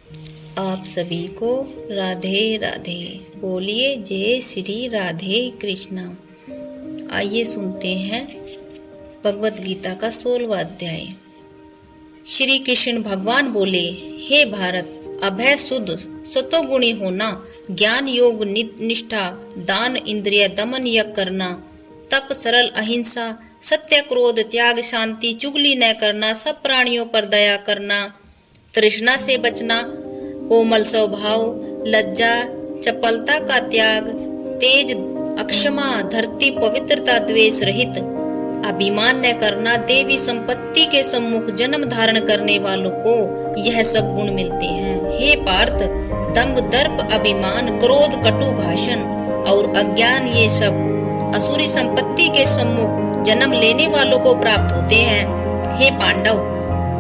आप सभी को राधे राधे। बोलिए जय श्री राधे कृष्णा। आइए सुनते हैं भगवत गीता का 16वां अध्याय। श्री कृष्ण भगवान बोले, हे भारत, अभय शुद्ध सतोगुणी होना, ज्ञान योग निष्ठा, दान इंद्रिय दमन यज्ञ करना, तप सरल अहिंसा, सत्य क्रोध त्याग शांति, चुगली न करना, सब प्राणियों पर दया करना, तृष्णा से बचना, कोमल स्वभाव, लज्जा चपलता का त्याग, तेज अक्षमा, धरती पवित्रता, द्वेष रहित, अभिमान न करना, देवी संपत्ति के सम्मुख जन्म धारण करने वालों को यह सब गुण मिलते हैं। हे पार्थ, दंभ दर्प अभिमान क्रोध कटु भाषण और अज्ञान ये सब असुरी संपत्ति के सम्मुख जन्म लेने वालों को प्राप्त होते हैं। हे पांडव,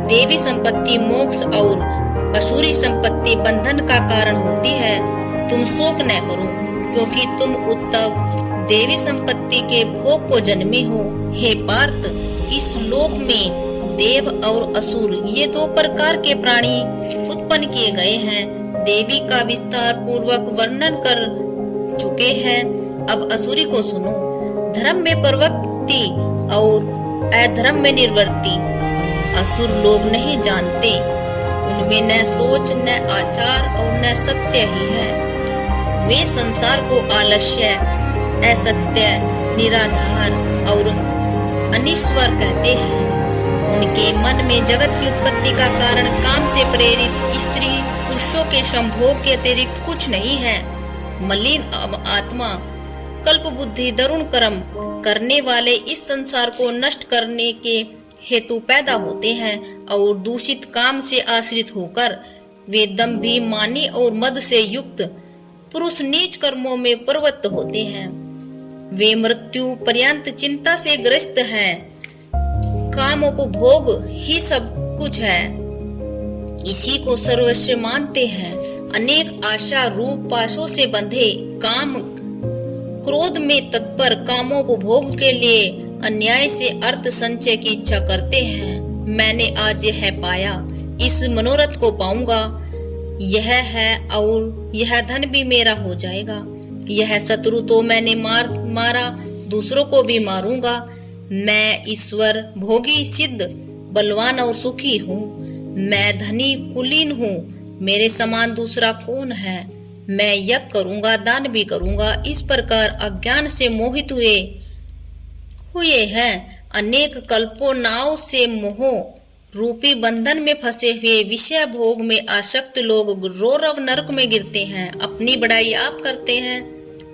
देवी संपत्ति मोक्ष और असुरी संपत्ति बंधन का कारण होती है। तुम शोक न करो, क्योंकि तुम उत्तम देवी संपत्ति के भोग को जन्मे हो। हे पार्थ, इस लोक में देव और असुर ये दो प्रकार के प्राणी उत्पन्न किए गए हैं। देवी का विस्तार पूर्वक वर्णन कर चुके हैं। अब असुरी को सुनो। धर्म में प्रवृत्ति और अधर्म में निवृत्ति असुर लोग नहीं जानते। उनमें न सोच न आचार और न सत्य ही है। वे संसार को आलस्य, असत्य, निराधार और अनिश्वर कहते हैं। उनके मन में जगत की उत्पत्ति का कारण काम से प्रेरित स्त्री पुरुषों के संभोग के अतिरिक्त कुछ नहीं है। मलिन आत्मा, कल्प बुद्धि, दारुण कर्म करने वाले इस संसार को नष्ट करने के हेतु पैदा होते हैं और दूषित काम से आश्रित होकर वे दंभी, मानी और मद से युक्त पुरुष नीच कर्मों में प्रवृत्त होते हैं। वे मृत्यु पर्यंत चिंता से ग्रस्त हैं। काम उपभोग ही सब कुछ है, इसी को सर्वस्व मानते हैं। अनेक आशा रूप पाशों से बंधे काम क्रोध में तत्पर, कामोपभोग के लिए अन्याय से अर्थ संचय की इच्छा करते हैं। मैंने आज यह पाया, इस मनोरथ को पाऊंगा, यह है और यह धन भी मेरा हो जाएगा। यह शत्रु तो मैंने मारा, दूसरों को भी मारूंगा। मैं ईश्वर, भोगी, सिद्ध, बलवान और सुखी हूँ। मैं धनी कुलीन हूँ, मेरे समान दूसरा कौन है। मैं यज्ञ करूंगा, दान भी करूंगा। इस प्रकार अज्ञान से मोहित हुए हैं। अनेक कल्पों नाव से मोह रूपी बंधन में फंसे हुए विषय भोग में आसक्त लोग रौरव नरक में गिरते हैं। अपनी बड़ाई आप करते हैं,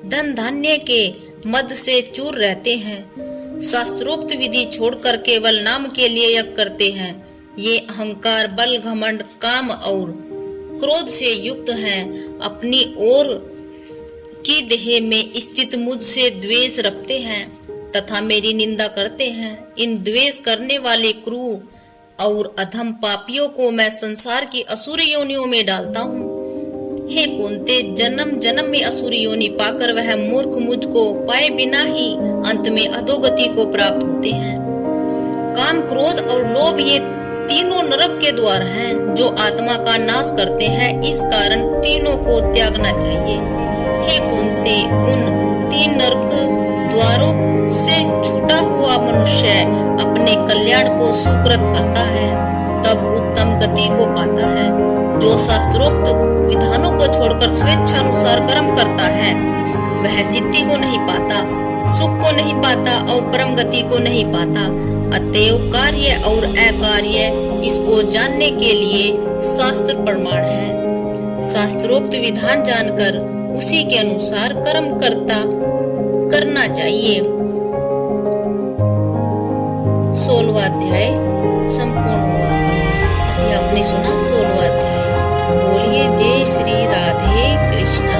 धन धान्य के मद से चूर रहते हैं। शास्त्रोक्त विधि छोड़कर केवल नाम के लिए यज्ञ करते हैं। ये अहंकार, बल, घमंड, काम और क्रोध से युक्त हैं। अपनी ओर की देह में स्थित मुझसे द्वेष रखते हैं तथा मेरी निंदा करते हैं। इन द्वेष करने वाले क्रूर और अधम पापियों को मैं संसार की असुरी योनियों में डालता हूँ। हे कुंते, जन्म जन्म में असुरी योनि पाकर वह मूर्ख मुझको पाए बिना ही अंत में अधोगति को प्राप्त होते हैं। काम, क्रोध और लोभ ये तीनों नरक के द्वार हैं, जो आत्मा का नाश करते हैं। इस कारण तीनों को त्यागना चाहिए। हे कुंते, उन तीन नरक द्वारों से छूटा हुआ मनुष्य अपने कल्याण को सुकृत करता है, तब उत्तम गति को पाता है। जो शास्त्रोक्त विधानों को छोड़कर स्वेच्छानुसार कर्म करता है, वह सिद्धि को नहीं पाता, सुख को नहीं पाता और परम गति को नहीं पाता। अतएव कार्य और अकार्य इसको जानने के लिए शास्त्र प्रमाण है। शास्त्रोक्त विधान जानकर उसी के अनुसार कर्म करना चाहिए। 16वां अध्याय संपूर्ण हुआ। अभी आपने सुना 16वां अध्याय। बोलिए जय श्री राधे कृष्णा।